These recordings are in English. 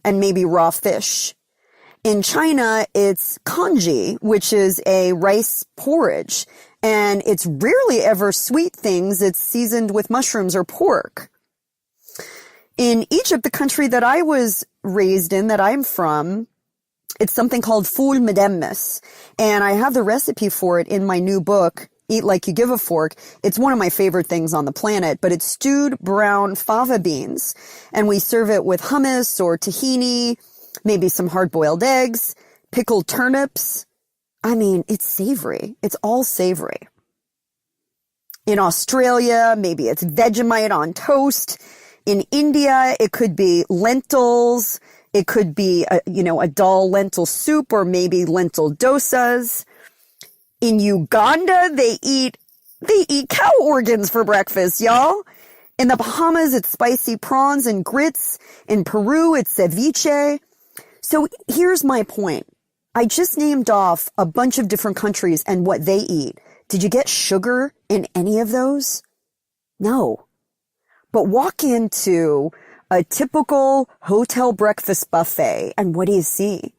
and maybe raw fish. In China, it's congee, which is a rice porridge, and it's rarely ever sweet things. It's seasoned with mushrooms or pork. In Egypt, the country that I was raised in, that I'm from, it's something called ful medemmes, and I have the recipe for it in my new book, Eat Like You Give a Fork. It's one of my favorite things on the planet, but it's stewed brown fava beans, and we serve it with hummus or tahini, maybe some hard-boiled eggs, pickled turnips. I mean, it's savory. It's all savory. In Australia, maybe it's Vegemite on toast. In India, it could be lentils. It could be, a dal lentil soup or maybe lentil dosas. In Uganda, they eat cow organs for breakfast, y'all. In the Bahamas, it's spicy prawns and grits. In Peru, it's ceviche. So here's my point. I just named off a bunch of different countries and what they eat. Did you get sugar in any of those? No. But walk into a typical hotel breakfast buffet, and what do you see?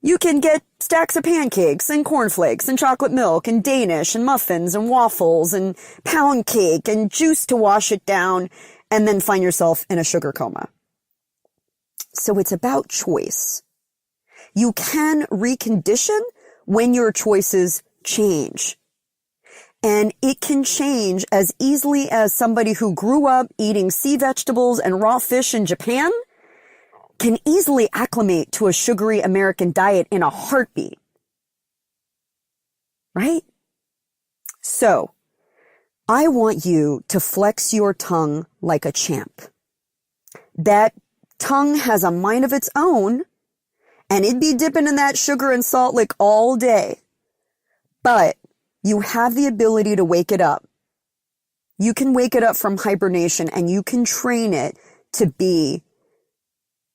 You can get stacks of pancakes and cornflakes and chocolate milk and Danish and muffins and waffles and pound cake and juice to wash it down, and then find yourself in a sugar coma. So it's about choice. You can recondition when your choices change. And it can change as easily as somebody who grew up eating sea vegetables and raw fish in Japan can easily acclimate to a sugary American diet in a heartbeat. Right? So, I want you to flex your tongue like a champ. That tongue has a mind of its own, and it'd be dipping in that sugar and salt lick all day. But you have the ability to wake it up. You can wake it up from hibernation, and you can train it to be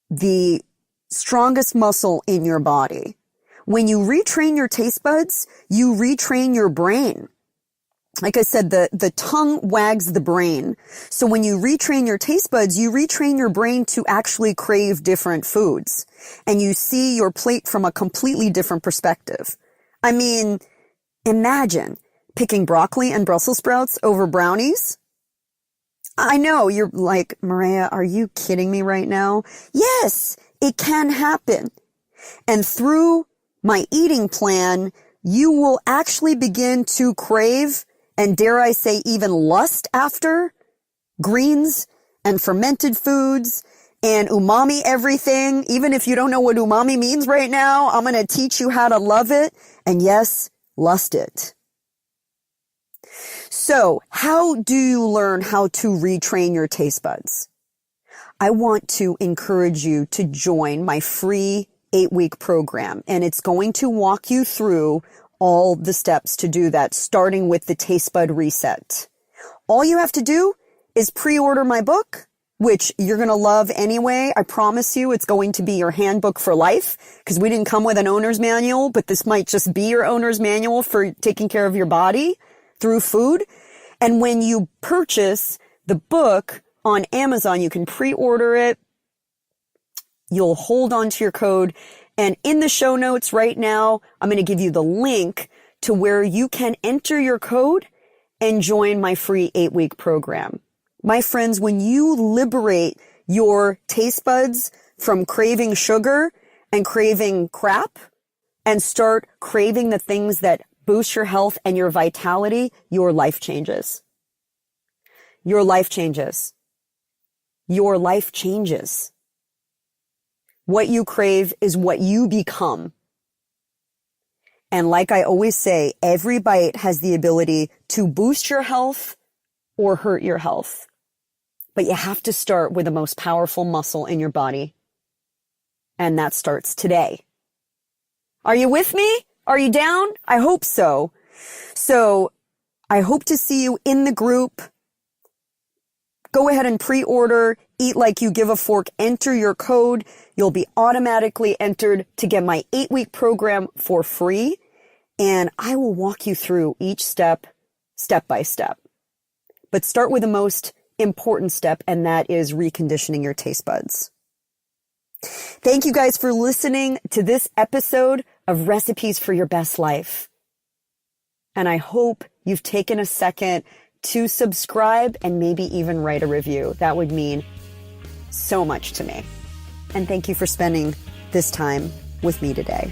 the strongest muscle in your body. When you retrain your taste buds, you retrain your brain. Like I said, the tongue wags the brain. So when you retrain your taste buds, you retrain your brain to actually crave different foods. And you see your plate from a completely different perspective. I mean, imagine picking broccoli and Brussels sprouts over brownies. I know you're like, Mareya, are you kidding me right now? Yes, it can happen. And through my eating plan, you will actually begin to crave, and dare I say even lust after, greens and fermented foods and umami everything. Even if you don't know what umami means right now, I'm going to teach you how to love it. And yes, lust it. So how do you learn how to retrain your taste buds? I want to encourage you to join my free 8-week program, and it's going to walk you through all the steps to do that, starting with the taste bud reset. All you have to do is pre-order my book, which you're going to love anyway. I promise you it's going to be your handbook for life, because we didn't come with an owner's manual, but this might just be your owner's manual for taking care of your body through food. And when you purchase the book on Amazon, you can pre-order it. You'll hold on to your code. And in the show notes right now, I'm going to give you the link to where you can enter your code and join my free 8-week program. My friends, when you liberate your taste buds from craving sugar and craving crap and start craving the things that boost your health and your vitality, your life changes. Your life changes. Your life changes. What you crave is what you become. And like I always say, every bite has the ability to boost your health or hurt your health. But you have to start with the most powerful muscle in your body. And that starts today. Are you with me? Are you down? I hope so. So I hope to see you in the group. Go ahead and pre-order Eat Like You Give a Fork. Enter your code. You'll be automatically entered to get my 8-week program for free. And I will walk you through each step, step by step. But start with the most important step, and that is reconditioning your taste buds. Thank you guys for listening to this episode of Recipes for Your Best Life. And I hope you've taken a second to subscribe and maybe even write a review. That would mean so much to me. And thank you for spending this time with me today.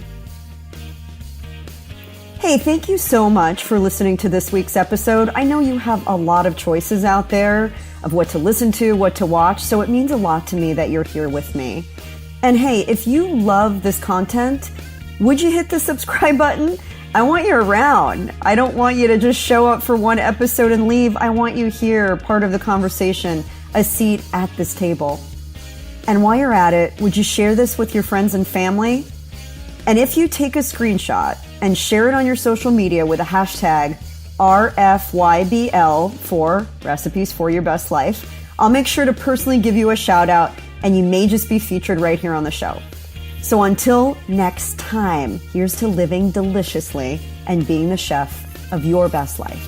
Hey, thank you so much for listening to this week's episode. I know you have a lot of choices out there of what to listen to, what to watch, so it means a lot to me that you're here with me. And hey, if you love this content, would you hit the subscribe button? I want you around. I don't want you to just show up for one episode and leave. I want you here, part of the conversation, a seat at this table. And while you're at it, would you share this with your friends and family? And if you take a screenshot and share it on your social media with a hashtag RFYBL for Recipes for Your Best Life, I'll make sure to personally give you a shout out, and you may just be featured right here on the show. So until next time, here's to living deliciously and being the chef of your best life.